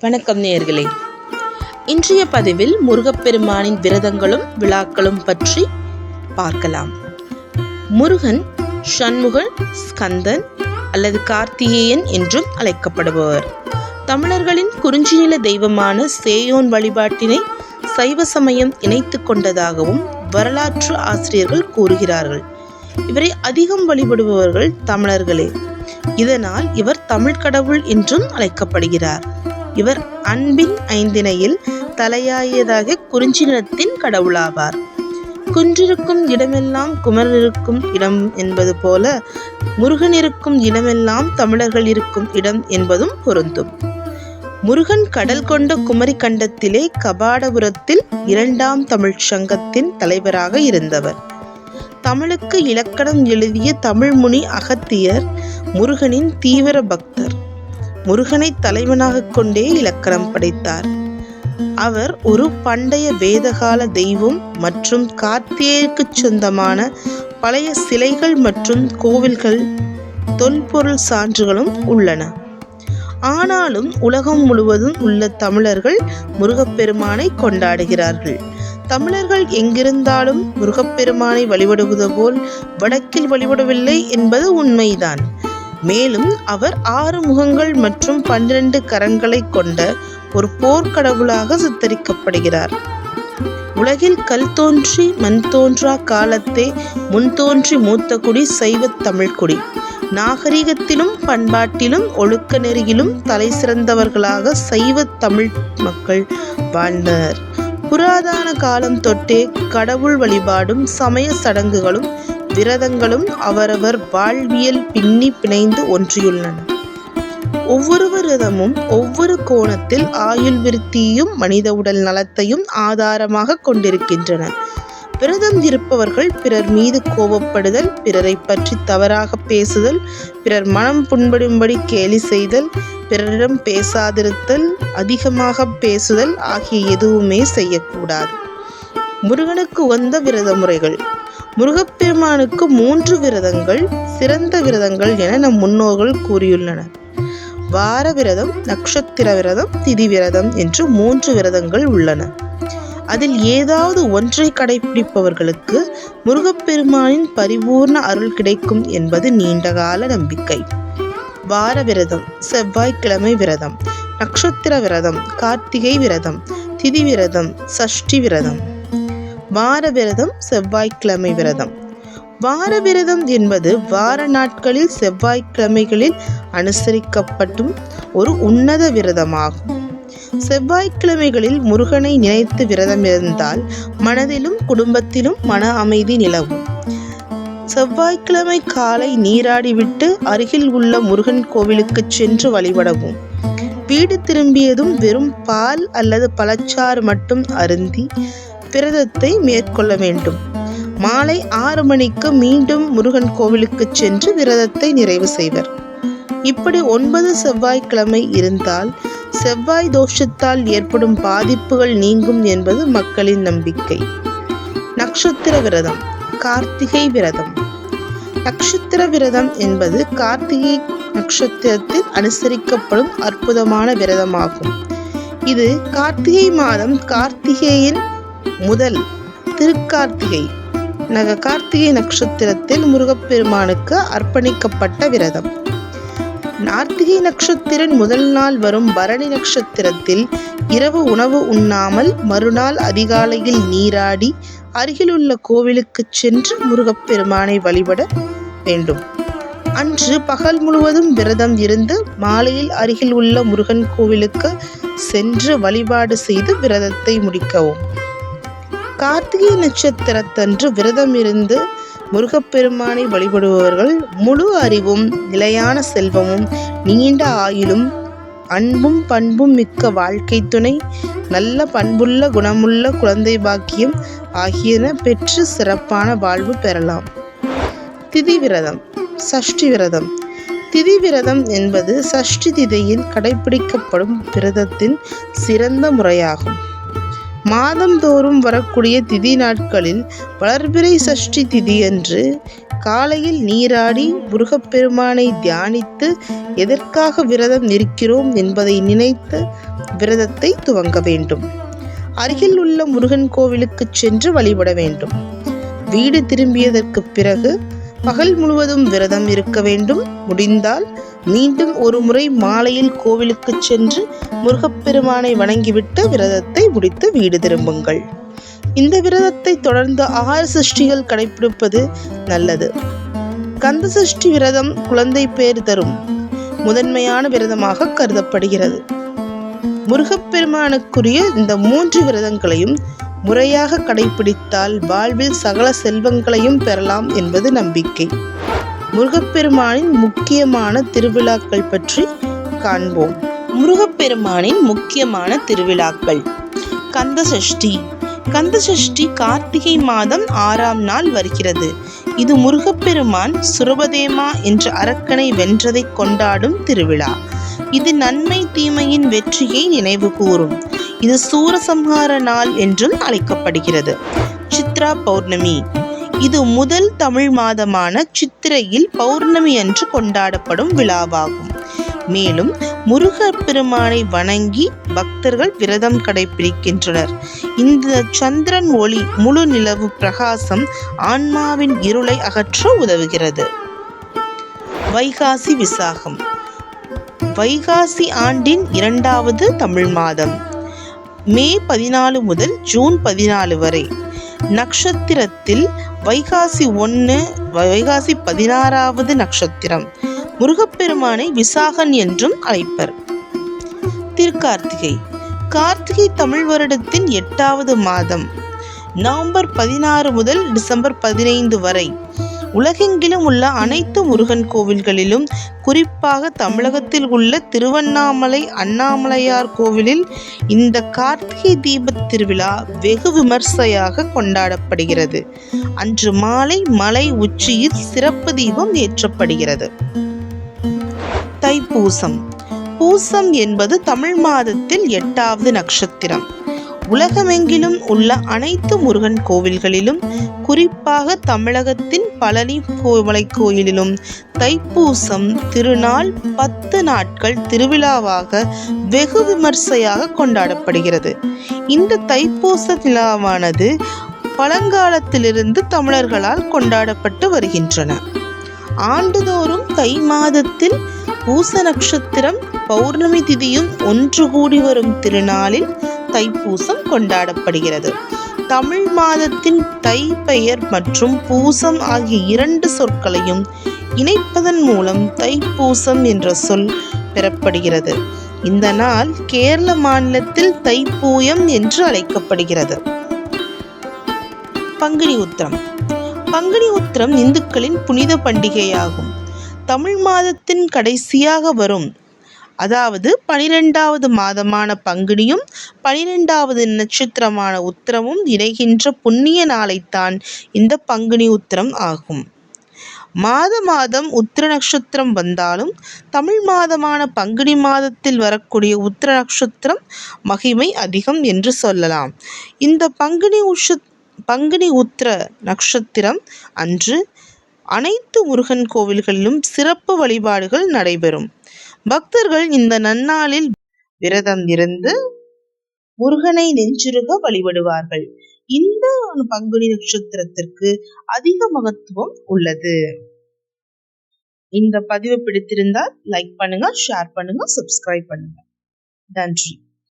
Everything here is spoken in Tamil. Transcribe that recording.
வணக்கம் நேயர்களே. இன்றைய பதிவில் முருகப்பெருமானின் விரதங்களும் விழாக்களும் பற்றி பார்க்கலாம். முருகன் சண்முகன், ஸ்கந்தன் அல்லது கார்த்திகேயன் என்றும் அழைக்கப்படுபவர். தமிழர்களின் குறிஞ்சிநில தெய்வமான சேயோன் வழிபாட்டினை சைவ சமயம் இணைத்து கொண்டதாகவும் வரலாற்று ஆசிரியர்கள் கூறுகிறார்கள். இவரை அதிகம் வழிபடுபவர்கள் தமிழர்களே. இதனால் இவர் தமிழ் கடவுள் என்றும் அழைக்கப்படுகிறார். இவர் அன்பின் ஐந்திணையில் தலையாயதாக குறிஞ்சி நிலத்தின் கடவுளாவார். குன்றிருக்கும் இடமெல்லாம் குமரன் இருக்கும் இடம் என்பது போல முருகன் இருக்கும் இடமெல்லாம் தமிழர்கள் இருக்கும் இடம் என்பதும் பொருந்தும். முருகன் கடல் கொண்ட குமரி கண்டத்திலே கபாடபுரத்தில் 2ஆம் தமிழ் சங்கத்தின் தலைவராக இருந்தவர். தமிழுக்கு இலக்கணம் எழுதிய தமிழ்முனி அகத்தியர் முருகனின் தீவிர பக்தர். முருகனை தலைவனாக கொண்டே இலக்கணம் படைத்தார். அவர் ஒரு பண்டைய வேதகால தெய்வம் மற்றும் கார்த்திகேயனுக்கு சொந்தமான பழைய சிலைகள் மற்றும் கோவில்கள் தொல்பொருள் சான்றுகளும் உள்ளன. ஆனாலும் உலகம் முழுவதும் உள்ள தமிழர்கள் முருகப்பெருமானை கொண்டாடுகிறார்கள். தமிழர்கள் எங்கிருந்தாலும் முருகப்பெருமானை வழிபடுவது போல் வடக்கில் வழிபடவில்லை என்பது உண்மைதான். மேலும் அவர் 6 முகங்கள் மற்றும் 12 கரங்களை கொண்ட ஒரு போர்க்கடவுளாக சித்தரிக்கப்படுகிறார். உலகில் கல் தோன்றி மண் தோன்றா காலத்தே முன் தோன்றி மூத்த குடி சைவ தமிழ்குடி. நாகரிகத்திலும் பண்பாட்டிலும் ஒழுக்க நெறியிலும் தலை சிறந்தவர்களாக சைவ தமிழ் மக்கள் வாழ்ந்தனர். புராதன காலம் தொட்டே கடவுள் வழிபாடும் சமய சடங்குகளும் விரதங்களும் அவரவர் வாழ்வியல் பின்னி பிணைந்து ஒன்றியுள்ளன. ஒவ்வொரு விரதமும் ஒவ்வொரு கோணத்தில் ஆயுள் விருத்தியையும் மனித உடல் நலத்தையும் ஆதாரமாக கொண்டிருக்கின்றன. விரதம் இருப்பவர்கள் பிறர் மீது கோபப்படுதல், பிறரை பற்றி தவறாக பேசுதல், பிறர் மனம் புண்படும்படி கேலி செய்தல், பிறரிடம் பேசாதிருத்தல், அதிகமாக பேசுதல் ஆகிய எதுவுமே செய்யக்கூடாது. முருகனுக்கு உகந்த விரத முறைகள். முருகப்பெருமானுக்கு 3 விரதங்கள் சிறந்த விரதங்கள் என நம் முன்னோர்கள் கூறியுள்ளனர். வார விரதம், நட்சத்திர விரதம், திதி விரதம் என்று 3 விரதங்கள் உள்ளன. அதில் ஏதாவது ஒன்றை கடைபிடிப்பவர்களுக்கு முருகப்பெருமானின் பரிபூர்ண அருள் கிடைக்கும் என்பது நீண்டகால நம்பிக்கை. வார விரதம், செவ்வாய்க்கிழமை விரதம், நட்சத்திர விரதம், கார்த்திகை விரதம், திதி விரதம், சஷ்டி விரதம். வார விரதம், செவ்வாய்க்கிழமை விரதம். வார விரதம் என்பது வார நாட்களில் செவ்வாய்க்கிழமைகளில் அனுசரிக்கப்படும் ஒரு உன்னத விரதமாகும். செவ்வாய்க்கிழமைகளில் முருகனை நினைத்து விரதம் இருந்தால் மனதிலும் குடும்பத்திலும் மன அமைதி நிலவும். செவ்வாய்க்கிழமை காலை நீராடிவிட்டு அருகில் உள்ள முருகன் கோவிலுக்கு சென்று வழிபடவும். வீடு திரும்பியதும் வெறும் பால் அல்லது பழச்சாறு மட்டும் அருந்தி விரதத்தை மேற்கொள்ள வேண்டும். மாலை 6 மணிக்கு மீண்டும் முருகன் கோவிலுக்கு சென்று விரதத்தை நிறைவு செய்வர். இப்படி 9 செவ்வாய்க்கிழமை இருந்தால் செவ்வாய் தோஷத்தால் ஏற்படும் பாதிப்புகள் நீங்கும் என்பது மக்களின் நம்பிக்கை. நட்சத்திர விரதம், கார்த்திகை விரதம். நட்சத்திர விரதம் என்பது கார்த்திகை நட்சத்திரத்தில் அனுசரிக்கப்படும் அற்புதமான விரதமாகும். இது கார்த்திகை மாதம் கார்த்திகேயன் முதல் திருக்கார்த்திகை கார்த்திகை நட்சத்திரத்தில் முருகப்பெருமானுக்கு அர்ப்பணிக்கப்பட்ட விரதம். கார்த்திகை நட்சத்திரன் முதல் நாள் வரும் பரணி நட்சத்திரத்தில் இரவு உணவு உண்ணாமல் மறுநாள் அதிகாலையில் நீராடி அருகிலுள்ள கோவிலுக்கு சென்று முருகப்பெருமானை வழிபட வேண்டும். அன்று பகல் முழுவதும் விரதம் இருந்து மாலையில் அருகில் உள்ள முருகன் கோவிலுக்கு சென்று வழிபாடு செய்து விரதத்தை முடிக்கவும். கார்த்திகை நட்சத்திரத்தன்று விரதம் இருந்து முருகப்பெருமானை வழிபடுபவர்கள் முழு அறிவும் நிலையான செல்வமும் நீண்ட ஆயுளும் அன்பும் பண்பும் மிக்க வாழ்க்கை துணை, நல்ல பண்புள்ள குணமுள்ள குழந்தை பாக்கியம் ஆகியன பெற்று சிறப்பான வாழ்வு பெறலாம். திதி விரதம், சஷ்டி விரதம். திதி விரதம் என்பது சஷ்டி திதியில் கடைபிடிக்கப்படும் விரதத்தின் சிறந்த முறையாகும். மாதந்தோறும் வரக்கூடிய திதி நாட்களில் வளர்பிறை சஷ்டி திதியன்று காலையில் நீராடி முருகப்பெருமானை தியானித்து எதற்காக விரதம் இருக்கிறோம் என்பதை நினைத்து விரதத்தை துவங்க வேண்டும். அருகில் உள்ள முருகன் கோவிலுக்கு சென்று வழிபட வேண்டும். வீடு திரும்பியதற்கு பிறகு பகல் முழுவதும் விரதம் இருக்க வேண்டும். முடிந்தால் மீண்டும் ஒரு முறை மாலையில் கோவிலுக்கு சென்று முருகப்பெருமானை வணங்கிவிட்டு விரதத்தை முடித்து வீடு திரும்புங்கள். இந்த விரதத்தை தொடர்ந்து 6 சஷ்டிகள் கடைபிடிப்பது நல்லது. கந்த சஷ்டி விரதம் குழந்தை பேர் தரும் முதன்மையான விரதமாக கருதப்படுகிறது. முருகப்பெருமானுக்குரிய இந்த 3 விரதங்களையும் முறையாக கடைபிடித்தால் வாழ்வில் சகல செல்வங்களையும் பெறலாம் என்பது நம்பிக்கை. முருகப்பெருமானின் முக்கியமான திருவிழாக்கள் பற்றி காண்போம். முருகப்பெருமானின் முக்கியமான திருவிழாக்கள். கந்த சஷ்டி. கந்த சஷ்டி கார்த்திகை மாதம் 6ஆம் நாள் வருகிறது. இது முருகப்பெருமான் சுரபதேமா என்ற அரக்கனை வென்றதை கொண்டாடும் திருவிழா. இது நன்மை தீமையின் வெற்றியை நினைவு கூறும். இது சூரசம்ஹார நாள் என்றும் அழைக்கப்படுகிறது. சித்ரா பௌர்ணமி. இது முதல் தமிழ் மாதமான சித்திரையில் பௌர்ணமி அன்று கொண்டாடப்படும் விழாவாகும். மேலும் முருகப்பெருமானை வணங்கி பக்தர்கள் விரதம் கடைபிடிக்கின்றனர். இந்த சந்திரன் ஒளி முழு நிலவு பிரகாசம் ஆன்மாவின் இருளை அகற்ற உதவுகிறது. வைகாசி விசாகம். வைகாசி ஆண்டின் 2வது தமிழ் மாதம். மே 14 முதல் ஜூன் 14 வரை. நட்சத்திரத்தில் வைகாசி 1 வைகாசி 16வது நட்சத்திரம். முருகப்பெருமானை விசாகன் என்றும் அழைப்பர். திருக்கார்த்திகை. கார்த்திகை தமிழ் வருடத்தின் 8வது மாதம். நவம்பர் 16 முதல் டிசம்பர் 15 வரை. உலகெங்கிலும் உள்ள அனைத்து முருகன் கோவில்களிலும், குறிப்பாக தமிழகத்தில் உள்ள திருவண்ணாமலை அண்ணாமலையார் கோவிலில் இந்த கார்த்திகை தீபத் திருவிழா வெகு விமர்சையாக கொண்டாடப்படுகிறது. அன்று மாலை மலை உச்சியில் சிறப்பு தீபம் ஏற்றப்படுகிறது. தைப்பூசம். பூசம் என்பது தமிழ் மாதத்தில் 8வது நட்சத்திரம். உலகமெங்கிலும் உள்ள அனைத்து முருகன் கோவில்களிலும், குறிப்பாக தமிழகத்தின் பழனி மலை கோயிலிலும் தைப்பூசம் திருநாள் 10 நாட்கள் திருவிழாவாக வெகு விமர்சையாக கொண்டாடப்படுகிறது. இந்த தைப்பூச விழாவானது பழங்காலத்திலிருந்து தமிழர்களால் கொண்டாடப்பட்டு வருகின்றன. ஆண்டுதோறும் தை மாதத்தில் பூச நட்சத்திரம் பௌர்ணமி திதியும் ஒன்று கூடி வரும் திருநாளில் தைப்பூசம் கொண்டாடப்படுகிறது. தமிழ் மாதத்தின் தை பெயர் மற்றும் பூசம் ஆகிய 2 சொற்களையும் இணைப்பதன் மூலம் தைப்பூசம் என்ற சொல் பெறப்படுகிறது. இந்த நாள் கேரள மாநிலத்தில் தைப்பூயம் என்று அழைக்கப்படுகிறது. பங்குனி உத்திரம். பங்குனி உத்திரம் இந்துக்களின் புனித பண்டிகையாகும். தமிழ் மாதத்தின் கடைசியாக வரும், அதாவது 12வது மாதமான பங்குனியும் 12வது நட்சத்திரமான உத்திரமும் இணைகின்ற புண்ணிய நாளைத்தான் இந்த பங்குனி உத்திரம் ஆகும். மாதம் உத்திர நட்சத்திரம் வந்தாலும் தமிழ் மாதமான பங்குனி மாதத்தில் வரக்கூடிய உத்திர நட்சத்திரம் மகிமை அதிகம் என்று சொல்லலாம். இந்த பங்குனி உத்திர நட்சத்திரம் அன்று அனைத்து முருகன் கோவில்களிலும் சிறப்பு வழிபாடுகள் நடைபெறும். பக்தர்கள் இந்த நன்னாளில் விரதம் இருந்து முருகனை நெஞ்சுருக வழிபடுவார்கள். இந்த பங்குனி நட்சத்திரத்திற்கு அதிக மகத்துவம் உள்ளது. இந்த பதிவு பிடித்திருந்தால் லைக் பண்ணுங்க, ஷேர் பண்ணுங்க, சப்ஸ்கிரைப் பண்ணுங்க. நன்றி.